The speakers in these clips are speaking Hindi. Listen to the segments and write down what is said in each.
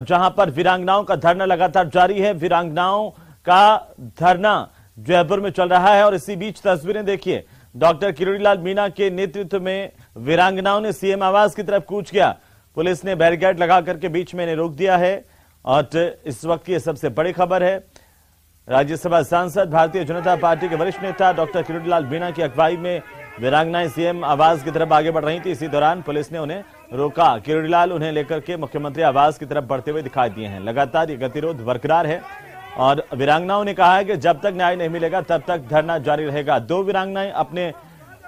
जहां पर वीरांगनाओं का धरना लगातार जारी है। वीरांगनाओं का धरना जयपुर में चल रहा है और इसी बीच तस्वीरें देखिए। डॉक्टर किरोड़ीलाल मीणा के नेतृत्व में वीरांगनाओं ने सीएम आवास की तरफ कूच किया। पुलिस ने बैरिकेड लगा करके बीच में इन्हें रोक दिया है। और इस वक्त की सबसे बड़ी खबर है, राज्यसभा सांसद भारतीय जनता पार्टी के वरिष्ठ नेता डॉक्टर किरोड़ीलाल मीणा की अगुवाई में वीरांगनाएं सीएम आवास की तरफ आगे बढ़ रही थी। इसी दौरान पुलिस ने उन्हें रोका। किरोड़ीलाल उन्हें लेकर के मुख्यमंत्री आवास की तरफ बढ़ते हुए दिखाई दिए हैं। लगातार ये गतिरोध बरकरार है और वीरांगनाओं ने कहा है कि जब तक न्याय नहीं मिलेगा तब तक धरना जारी रहेगा। दो वीरांगनाएं अपने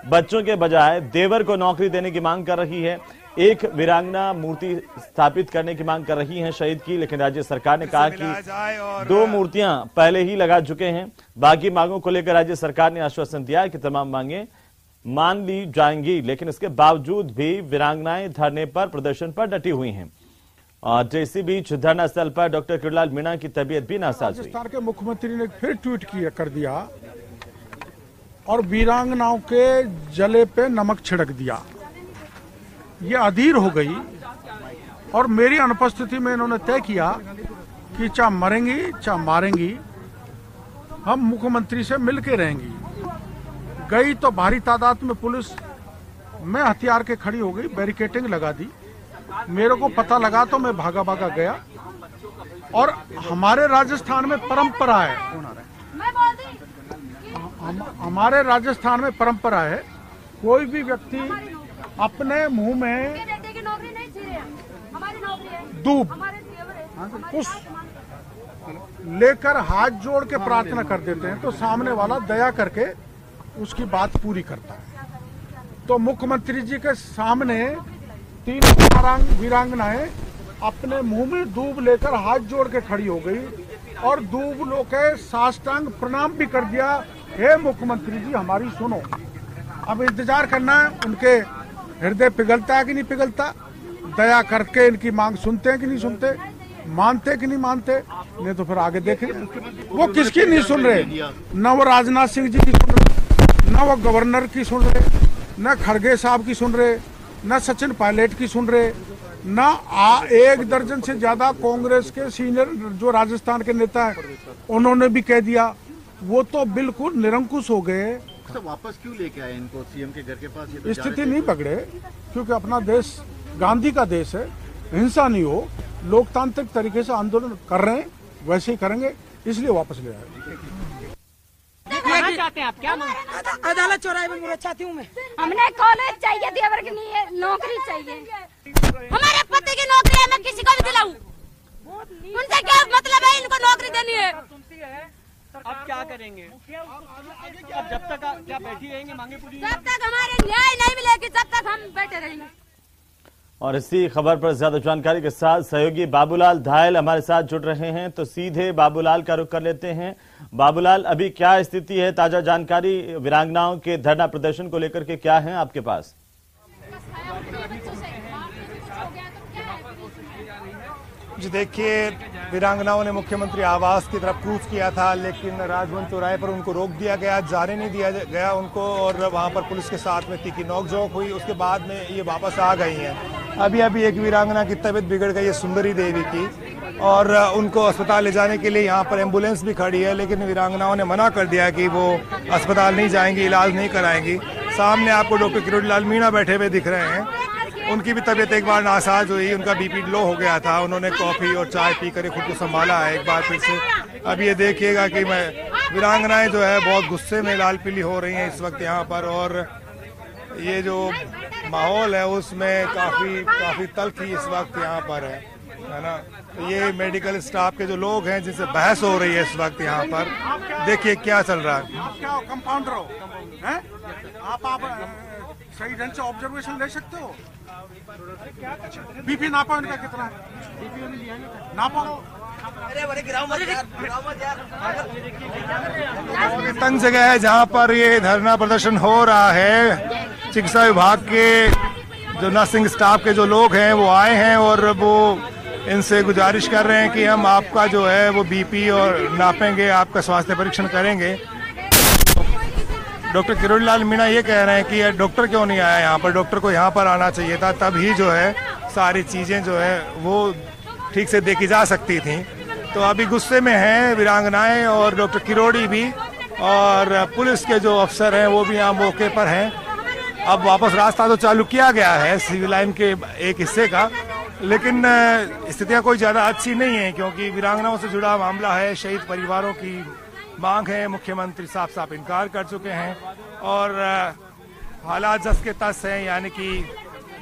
बच्चों के बजाय देवर को नौकरी देने की मांग कर रही है। एक वीरांगना मूर्ति स्थापित करने की मांग कर रही है शहीद की, लेकिन राज्य सरकार ने कहा कि दो मूर्तियां पहले ही लगा चुके हैं। बाकी मांगों को लेकर राज्य सरकार ने आश्वासन दिया है कि तमाम मांगे मान ली जाएंगी, लेकिन इसके बावजूद भी वीरांगनाएं धरने पर प्रदर्शन पर डटी हुई हैं। और इसी बीच धरना स्थल पर डॉक्टर किरोड़ीलाल मीणा की तबीयत भी नासाज हुई। राजस्थान के मुख्यमंत्री ने फिर ट्वीट कर दिया और वीरांगनाओं के जले पे नमक छिड़क दिया। ये अधीर हो गई और मेरी अनुपस्थिति में इन्होंने तय किया कि चाहे मरेंगी चाहे मारेंगी, हम मुख्यमंत्री से मिलके रहेंगी। गई तो भारी तादाद में पुलिस में हथियार के खड़ी हो गई, बैरिकेडिंग लगा दी। मेरे को पता लगा तो मैं भागा भागा गया। और हमारे राजस्थान में परंपरा है, हमारे राजस्थान में परंपरा है, कोई भी व्यक्ति अपने मुंह में दूब पुष्प लेकर हाथ जोड़ के प्रार्थना कर देते हैं तो सामने वाला दया करके उसकी बात पूरी करता है। तो मुख्यमंत्री जी के सामने तीन वीरांगनाएं अपने मुंह में दूब लेकर हाथ जोड़ के खड़ी हो गई और दूब लो के साष्टांग प्रणाम भी कर दिया। हे मुख्यमंत्री जी, हमारी सुनो। अब इंतजार करना है, उनके हृदय पिघलता है कि नहीं पिघलता, दया करके इनकी मांग सुनते हैं कि नहीं सुनते, मानते कि नहीं मानते, नहीं तो फिर आगे देखेंगे। वो किसकी नहीं सुन रहे, न वो राजनाथ सिंह जी की सुन रहे, न वो गवर्नर की सुन रहे, न खड़गे साहब की सुन रहे, न सचिन पायलट की सुन रहे, न एक दर्जन से ज्यादा कांग्रेस के सीनियर जो राजस्थान के नेता हैं उन्होंने भी कह दिया। वो तो बिल्कुल निरंकुश हो गए। तो वापस क्यों लेके आए इनको सीएम के घर के पास? ये तो स्थिति नहीं पकड़े, क्योंकि अपना देश गांधी का देश है, हिंसा नहीं हो, लोकतांत्रिक तरीके से आंदोलन कर रहे हैं, वैसे ही करेंगे, इसलिए वापस ले आए। चाहते हैं आप क्या? अदालत चौराहे में मुझे चाहती हूँ मैं। हमने कॉलेज चाहिए, देवर के लिए नौकरी चाहिए। हमारे पति की नौकरी है, मैं किसी को भी दिलाऊं, उनसे क्या मतलब है? इनको नौकरी देनी है। अब क्या करेंगे? अब जब तक क्या बैठी रहेंगे मांगे पूरी? जब तक हमारे न्याय नहीं मिलेगी तब तक हम बैठे रहेंगे। और इसी खबर पर ज्यादा जानकारी के साथ सहयोगी बाबूलाल धायल हमारे साथ जुड़ रहे हैं, तो सीधे बाबूलाल का रुख कर लेते हैं। बाबूलाल, अभी क्या स्थिति है? ताजा जानकारी वीरांगनाओं के धरना प्रदर्शन को लेकर के क्या है आपके पास? जी देखिए, वीरांगनाओं ने मुख्यमंत्री आवास की तरफ कूच किया था, लेकिन राजभवन चौराहे पर उनको रोक दिया गया, जाने नहीं दिया गया उनको, और वहां पर पुलिस के साथ में तीखी नोकझोंक हुई। उसके बाद में ये वापस आ गई हैं। अभी अभी एक वीरांगना की तबीयत बिगड़ गई है, सुंदरी देवी की, और उनको अस्पताल ले जाने के लिए यहाँ पर एम्बुलेंस भी खड़ी है, लेकिन वीरांगनाओं ने मना कर दिया कि वो अस्पताल नहीं जाएंगी, इलाज नहीं कराएंगी। सामने आपको डॉक्टर किरोड़ीलाल मीणा बैठे हुए दिख रहे हैं। उनकी भी तबीयत एक बार नासाज हुई, उनका बीपी लो हो गया था, उन्होंने कॉफी और चाय पी कर खुद को संभाला है एक बार फिर से। अब ये देखिएगा कि वीरांगनाएं जो है बहुत गुस्से में लाल पीली हो रही हैं इस वक्त यहाँ पर, और ये जो माहौल है उसमें काफी तल्खी इस वक्त यहाँ पर है ना। तो ये मेडिकल स्टाफ के जो लोग हैं जिनसे बहस हो रही है इस वक्त यहाँ पर, देखिए क्या चल रहा है। आप क्या कंपाउंडर हो? आप सही ढंग से ऑब्जर्वेशन ले सकते हो? बीपी नापो इनका कितना है, नापो। तंग जगह है जहां पर ये धरना प्रदर्शन हो रहा है। चिकित्सा विभाग के जो नर्सिंग स्टाफ के जो लोग हैं वो आए हैं और वो इनसे गुजारिश कर रहे हैं कि हम आपका जो है वो बीपी और नापेंगे, आपका स्वास्थ्य परीक्षण करेंगे। डॉक्टर किरोड़ीलाल मीणा ये कह रहे हैं कि डॉक्टर क्यों नहीं आया यहाँ पर, डॉक्टर को यहाँ पर आना चाहिए था, तभी जो है सारी चीजें जो है वो ठीक से देखी जा सकती थी। तो अभी गुस्से में हैं वीरांगनाएं और डॉक्टर किरोड़ी भी, और पुलिस के जो अफसर हैं वो भी यहाँ मौके पर हैं। अब वापस रास्ता तो चालू किया गया है सिविल लाइन के एक हिस्से का, लेकिन स्थितियां कोई ज़्यादा अच्छी नहीं है, क्योंकि वीरांगनाओं से जुड़ा मामला है। शहीद परिवारों की मांग है, मुख्यमंत्री साफ साफ इनकार कर चुके हैं, और हालात जस के तस हैं, यानी कि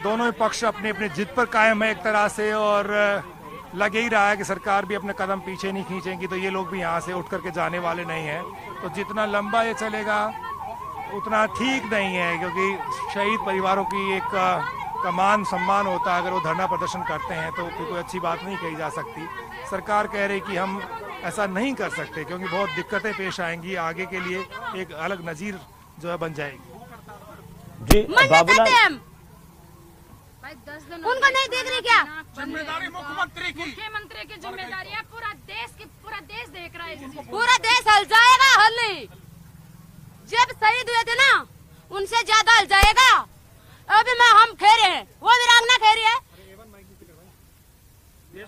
दोनों ही पक्ष अपनी अपनी जिद पर कायम है एक तरह से, और लग ही रहा है कि सरकार भी अपने कदम पीछे नहीं खींचेगी तो ये लोग भी यहाँ से उठ करके जाने वाले नहीं हैं। तो जितना लंबा ये चलेगा उतना ठीक नहीं है, क्योंकि शहीद परिवारों की एक का मान सम्मान होता है। अगर वो धरना प्रदर्शन करते हैं तो फिर कोई अच्छी बात नहीं कही जा सकती। सरकार कह रही कि हम ऐसा नहीं कर सकते, क्योंकि बहुत दिक्कतें पेश आएंगी, आगे के लिए एक अलग नजीर जो है बन जाएगी। जी बाबूलाल, उनको नहीं देख रही क्या? जिम्मेदारी मुख्यमंत्री की जिम्मेदारी है। पूरा देश देख रहा है। पूरा देश हल जाएगा। हल जब शहीद हुए थे ना, उनसे ज्यादा हल जाएगा। अभी हम खेरे हैं, वो वीरांगना खेरी है।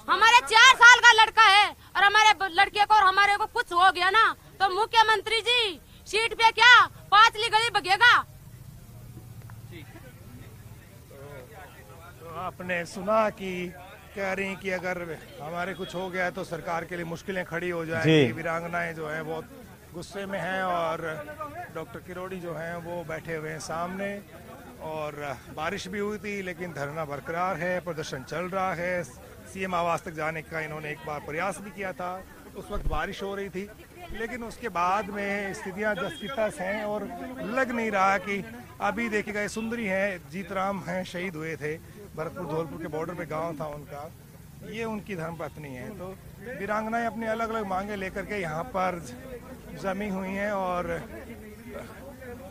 हमारे 4 साल का लड़का है, और हमारे लड़के को और हमारे को कुछ हो गया ना, तो मुख्यमंत्री जी सीट पे क्या 5ली गली बगेगा। आपने सुना कि कह रही कि अगर हमारे कुछ हो गया तो सरकार के लिए मुश्किलें खड़ी हो जाएंगी। वीरांगनाएं जो है बहुत गुस्से में हैं, और डॉक्टर किरोड़ी जो हैं वो बैठे हुए हैं सामने। और बारिश भी हुई थी, लेकिन धरना बरकरार है, प्रदर्शन चल रहा है। सीएम आवास तक जाने का इन्होंने एक बार प्रयास भी किया था, उस वक्त बारिश हो रही थी, लेकिन उसके बाद में स्थितियां जस की तस हैं, और लग नहीं रहा कि अभी देखिएगा। सुंदरी हैं, जीतराम हैं, शहीद हुए थे, भरतपुर धौलपुर के बॉर्डर पे गांव था उनका, ये उनकी धर्मपत्नी है। तो वीरांगनाएं अपनी अलग अलग मांगे लेकर के यहाँ पर जमी हुई हैं, और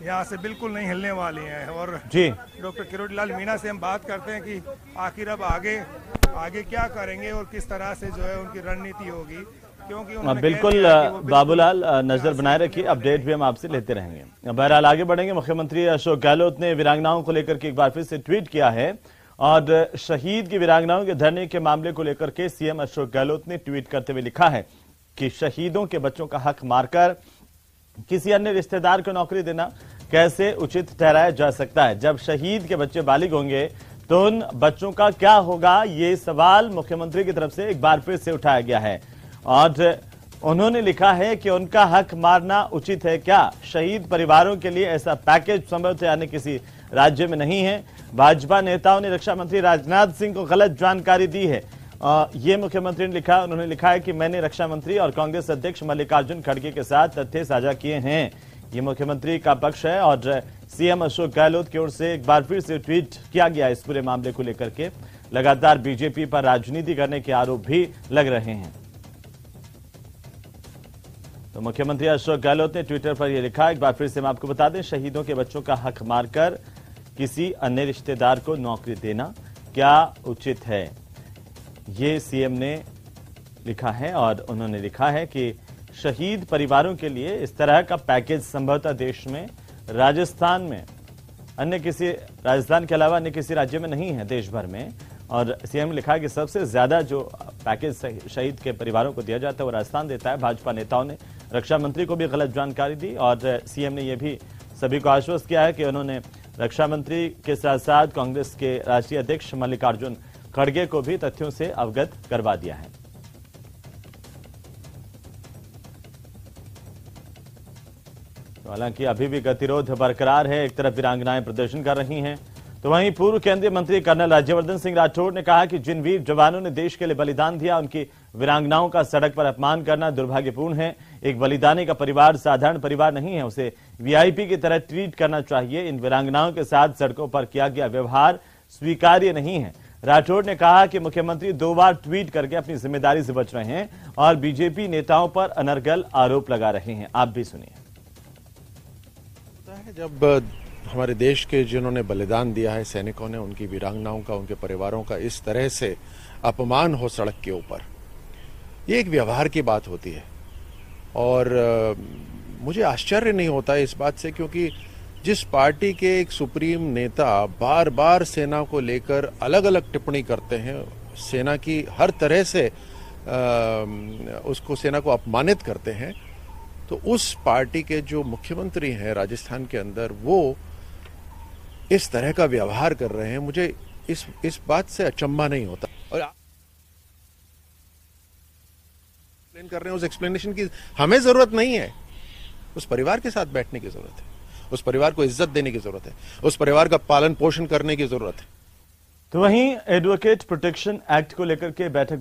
यहाँ से बिल्कुल नहीं हिलने वाली हैं। और जी डॉक्टर किरोड़ी लाल मीणा से हम बात करते हैं कि आखिर अब आगे क्या करेंगे और किस तरह से जो है उनकी रणनीति होगी, क्योंकि बिल्कुल बाबूलाल नजर बनाए रखिए, अपडेट भी हम आपसे लेते रहेंगे। बहरहाल आगे बढ़ेंगे। मुख्यमंत्री अशोक गहलोत ने वीरांगनाओं को लेकर के एक बार फिर से ट्वीट किया है, और शहीद की वीरांगनाओं के धरने के मामले को लेकर के सीएम अशोक गहलोत ने ट्वीट करते हुए लिखा है कि शहीदों के बच्चों का हक मारकर किसी अन्य रिश्तेदार को नौकरी देना कैसे उचित ठहराया जा सकता है। जब शहीद के बच्चे बालिग होंगे तो उन बच्चों का क्या होगा, ये सवाल मुख्यमंत्री की तरफ से एक बार फिर से उठाया गया है। और उन्होंने लिखा है कि उनका हक मारना उचित है क्या? शहीद परिवारों के लिए ऐसा पैकेज संभवतः अन्य किसी राज्य में नहीं है। भाजपा नेताओं ने रक्षा मंत्री राजनाथ सिंह को गलत जानकारी दी है, ये मुख्यमंत्री ने लिखा। उन्होंने लिखा है कि मैंने रक्षा मंत्री और कांग्रेस अध्यक्ष मल्लिकार्जुन खड़गे के साथ तथ्य साझा किए हैं। ये मुख्यमंत्री का पक्ष है, और सीएम अशोक गहलोत की ओर से एक बार फिर से ट्वीट किया गया इस पूरे मामले को लेकर के। लगातार बीजेपी पर राजनीति करने के आरोप भी लग रहे हैं। तो मुख्यमंत्री अशोक गहलोत ने ट्विटर पर यह लिखा, एक बार फिर से हम आपको बता दें, शहीदों के बच्चों का हक मारकर किसी अन्य रिश्तेदार को नौकरी देना क्या उचित है, ये सीएम ने लिखा है। और उन्होंने लिखा है कि शहीद परिवारों के लिए इस तरह का पैकेज संभवतः देश में राजस्थान के अलावा अन्य किसी राज्य में नहीं है देश भर में। और सीएम ने लिखा है कि सबसे ज्यादा जो पैकेज शहीद के परिवारों को दिया जाता है वो राजस्थान देता है। भाजपा नेताओं ने रक्षा मंत्री को भी गलत जानकारी दी, और सीएम ने यह भी सभी को आश्वस्त किया है कि उन्होंने रक्षा मंत्री के साथ साथ कांग्रेस के राष्ट्रीय अध्यक्ष मल्लिकार्जुन खड़गे को भी तथ्यों से अवगत करवा दिया है। तो हालांकि अभी भी गतिरोध बरकरार है, एक तरफ वीरांगनाएं प्रदर्शन कर रही हैं, तो वहीं पूर्व केंद्रीय मंत्री कर्नल राज्यवर्धन सिंह राठौड़ ने कहा कि जिन वीर जवानों ने देश के लिए बलिदान दिया, उनकी वीरांगनाओं का सड़क पर अपमान करना दुर्भाग्यपूर्ण है। एक बलिदानी का परिवार साधारण परिवार नहीं है, उसे वीआईपी की तरह ट्रीट करना चाहिए। इन वीरांगनाओं के साथ सड़कों पर किया गया व्यवहार स्वीकार्य नहीं है। राठौड़ ने कहा कि मुख्यमंत्री 2 बार ट्वीट करके अपनी जिम्मेदारी से बच रहे हैं और बीजेपी नेताओं पर अनर्गल आरोप लगा रहे हैं। आप भी सुनिए। जब हमारे देश के जिन्होंने बलिदान दिया है, सैनिकों ने, उनकी वीरांगनाओं का, उनके परिवारों का इस तरह से अपमान हो सड़क के ऊपर, ये एक व्यवहार की बात होती है। और मुझे आश्चर्य नहीं होता इस बात से, क्योंकि जिस पार्टी के एक सुप्रीम नेता बार बार सेना को लेकर अलग अलग टिप्पणी करते हैं, सेना की हर तरह से उसको सेना को अपमानित करते हैं, तो उस पार्टी के जो मुख्यमंत्री हैं राजस्थान के अंदर वो इस तरह का व्यवहार कर रहे हैं। मुझे इस बात से अचंभा नहीं होता। और एक्सप्लेन कर रहे हैं, उस एक्सप्लेनेशन की हमें जरूरत नहीं है। उस परिवार के साथ बैठने की जरूरत है, उस परिवार को इज्जत देने की जरूरत है, उस परिवार का पालन पोषण करने की जरूरत है। तो वहीं एडवोकेट प्रोटेक्शन एक्ट को लेकर के बैठक